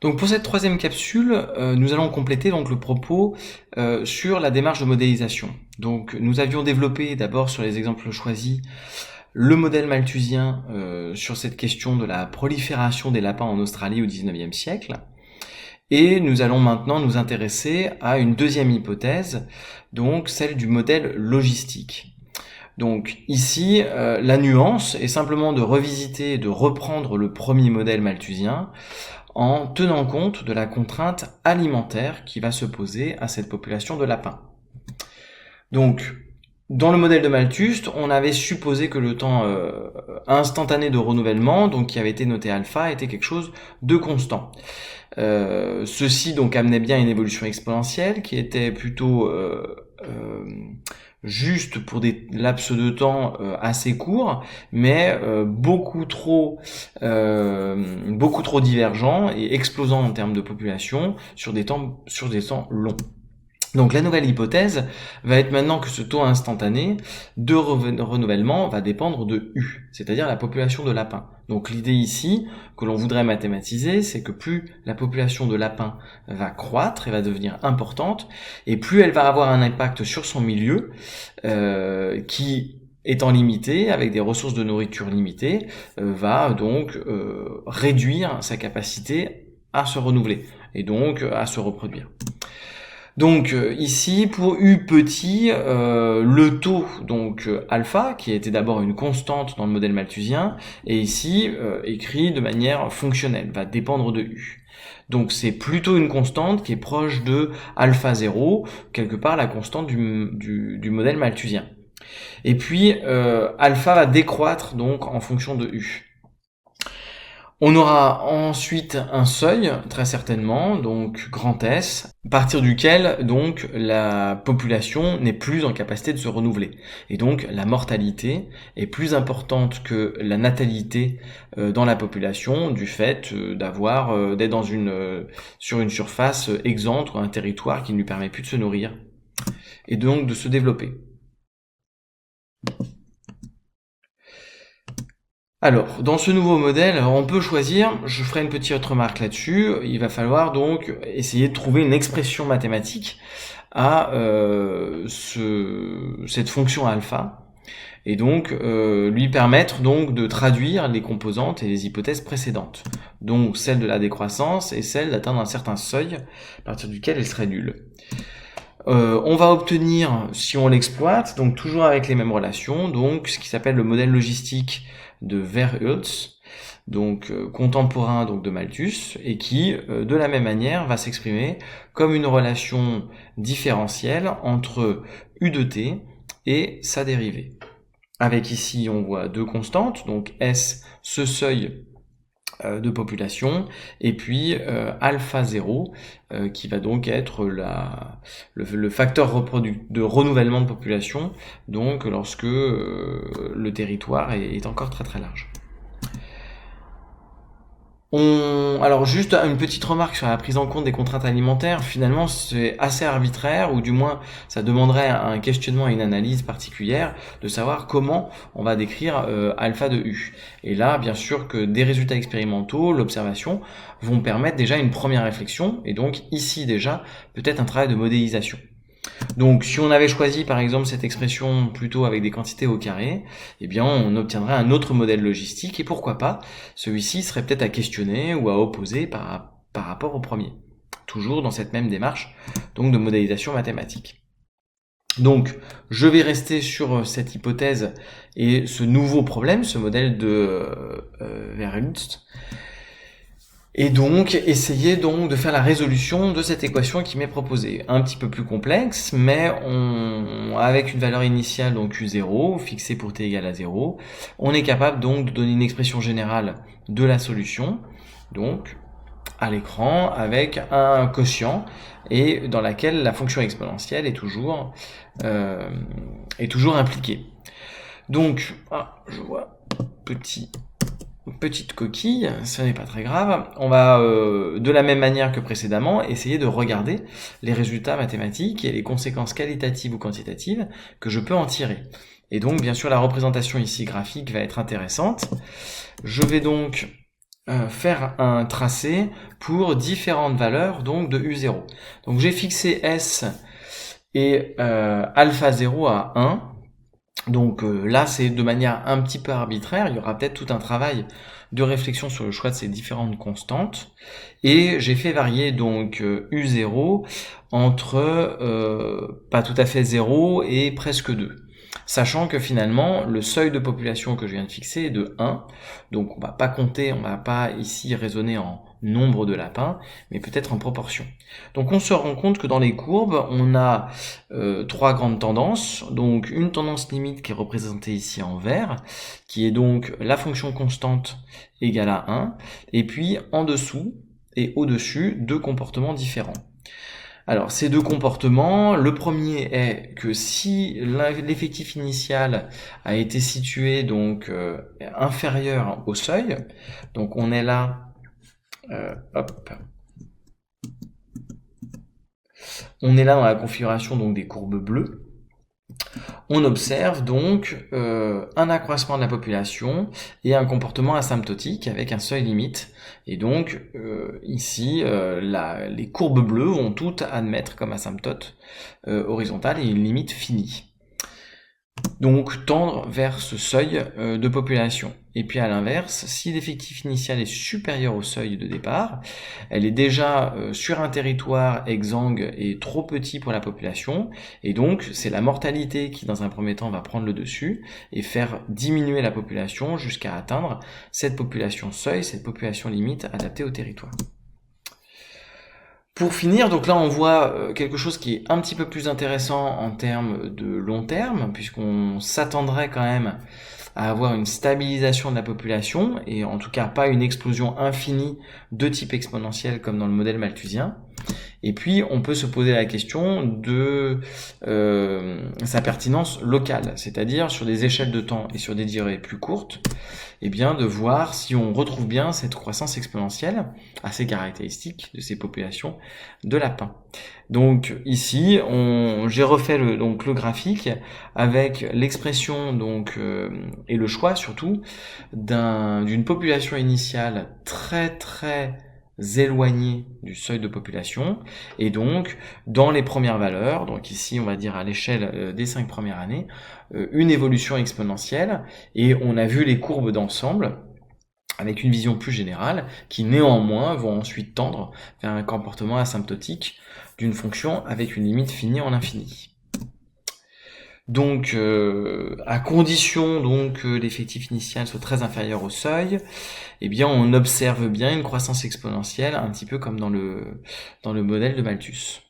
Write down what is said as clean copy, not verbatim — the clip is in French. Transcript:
Donc pour cette troisième capsule, nous allons compléter donc le propos sur la démarche de modélisation. Donc nous avions développé d'abord sur les exemples choisis le modèle malthusien sur cette question de la prolifération des lapins en Australie au XIXe siècle. Et nous allons maintenant nous intéresser à une deuxième hypothèse, donc celle du modèle logistique. Donc ici, la nuance est simplement de revisiter et de reprendre le premier modèle malthusien en tenant compte de la contrainte alimentaire qui va se poser à cette population de lapins. Donc, dans le modèle de Malthus, on avait supposé que le temps instantané de renouvellement, donc qui avait été noté alpha, était quelque chose de constant. Ceci donc amenait bien une évolution exponentielle qui était plutôt juste pour des laps de temps assez courts, mais beaucoup trop divergents et explosants en termes de population sur des temps longs. Donc la nouvelle hypothèse va être maintenant que ce taux instantané de renouvellement va dépendre de U, c'est-à-dire la population de lapins. Donc l'idée ici, que l'on voudrait mathématiser, c'est que plus la population de lapins va croître et va devenir importante, et plus elle va avoir un impact sur son milieu, qui étant limité, avec des ressources de nourriture limitées, va donc réduire sa capacité à se renouveler, et donc à se reproduire. Donc ici, pour U petit, le taux donc alpha, qui était d'abord une constante dans le modèle malthusien, est ici écrit de manière fonctionnelle, va dépendre de U. Donc c'est plutôt une constante qui est proche de alpha 0, quelque part la constante du modèle malthusien. Et puis alpha va décroître donc en fonction de U. On aura ensuite un seuil, très certainement, donc grand S, à partir duquel donc la population n'est plus en capacité de se renouveler. Et donc la mortalité est plus importante que la natalité dans la population du fait d'être sur une surface exempte ou un territoire qui ne lui permet plus de se nourrir et donc de se développer. Alors, dans ce nouveau modèle, on peut choisir, je ferai une petite remarque là-dessus, il va falloir donc essayer de trouver une expression mathématique à cette fonction alpha, et donc lui permettre donc de traduire les composantes et les hypothèses précédentes, donc celle de la décroissance et celle d'atteindre un certain seuil à partir duquel elle serait nulle. On va obtenir, si on l'exploite, donc toujours avec les mêmes relations, donc ce qui s'appelle le modèle logistique de Verhulst, donc contemporain donc de Malthus, et qui, de la même manière, va s'exprimer comme une relation différentielle entre U de t et sa dérivée. Avec ici, on voit deux constantes, donc S, ce seuil de population, et puis alpha 0 qui va donc être le facteur de renouvellement de population, donc lorsque le territoire est encore très très large. Alors juste une petite remarque sur la prise en compte des contraintes alimentaires, finalement c'est assez arbitraire, ou du moins ça demanderait un questionnement et une analyse particulière de savoir comment on va décrire alpha de U. Et là, bien sûr que des résultats expérimentaux, l'observation, vont permettre déjà une première réflexion, et donc ici déjà peut-être un travail de modélisation. Donc si on avait choisi par exemple cette expression plutôt avec des quantités au carré, eh bien on obtiendrait un autre modèle logistique, et pourquoi pas, celui-ci serait peut-être à questionner ou à opposer par rapport au premier. Toujours dans cette même démarche donc de modélisation mathématique. Donc je vais rester sur cette hypothèse et ce nouveau problème, ce modèle de Verhulst, et donc essayer donc de faire la résolution de cette équation qui m'est proposée. Un petit peu plus complexe, mais avec une valeur initiale donc U0 fixée pour t égale à 0, on est capable donc de donner une expression générale de la solution, donc à l'écran avec un quotient et dans laquelle la fonction exponentielle est toujours impliquée. Donc je vois petite coquille, ce n'est pas très grave. On va, de la même manière que précédemment, essayer de regarder les résultats mathématiques et les conséquences qualitatives ou quantitatives que je peux en tirer. Et donc, bien sûr, la représentation ici graphique va être intéressante. Je vais donc faire un tracé pour différentes valeurs donc de U0. Donc j'ai fixé S et alpha 0 à 1. Donc là, c'est de manière un petit peu arbitraire. Il y aura peut-être tout un travail de réflexion sur le choix de ces différentes constantes. Et j'ai fait varier donc U0 entre pas tout à fait 0 et presque 2. Sachant que finalement, le seuil de population que je viens de fixer est de 1. Donc on va pas compter, on va pas ici raisonner en nombre de lapins, mais peut-être en proportion. Donc on se rend compte que dans les courbes, on a trois grandes tendances. Donc une tendance limite qui est représentée ici en vert, qui est donc la fonction constante égale à 1, et puis en dessous et au-dessus, deux comportements différents. Alors ces deux comportements, le premier est que si l'effectif initial a été situé donc inférieur au seuil, donc on est là, hop, on est là dans la configuration donc des courbes bleues. On observe donc un accroissement de la population et un comportement asymptotique avec un seuil limite. Et donc ici, les courbes bleues vont toutes admettre comme asymptote horizontale et une limite finie. Donc tendre vers ce seuil de population. Et puis à l'inverse, si l'effectif initial est supérieur au seuil de départ, elle est déjà sur un territoire exsangue et trop petit pour la population, et donc c'est la mortalité qui dans un premier temps va prendre le dessus et faire diminuer la population jusqu'à atteindre cette population seuil, cette population limite adaptée au territoire. Pour finir, donc là on voit quelque chose qui est un petit peu plus intéressant en termes de long terme, puisqu'on s'attendrait quand même à avoir une stabilisation de la population, et en tout cas pas une explosion infinie de type exponentiel comme dans le modèle malthusien. Et puis on peut se poser la question de sa pertinence locale, c'est-à-dire sur des échelles de temps et sur des durées plus courtes, et bien de voir si on retrouve bien cette croissance exponentielle assez caractéristique de ces populations de lapins. Donc ici, j'ai refait le graphique avec l'expression et le choix surtout d'une population initiale très très éloignée du seuil de population, et donc dans les premières valeurs, donc ici on va dire à l'échelle des 5 premières années, une évolution exponentielle, et on a vu les courbes d'ensemble avec une vision plus générale qui néanmoins vont ensuite tendre vers un comportement asymptotique d'une fonction avec une limite finie en l'infini. Donc, à condition donc que l'effectif initial soit très inférieur au seuil, eh bien on observe bien une croissance exponentielle, un petit peu comme dans le modèle de Malthus.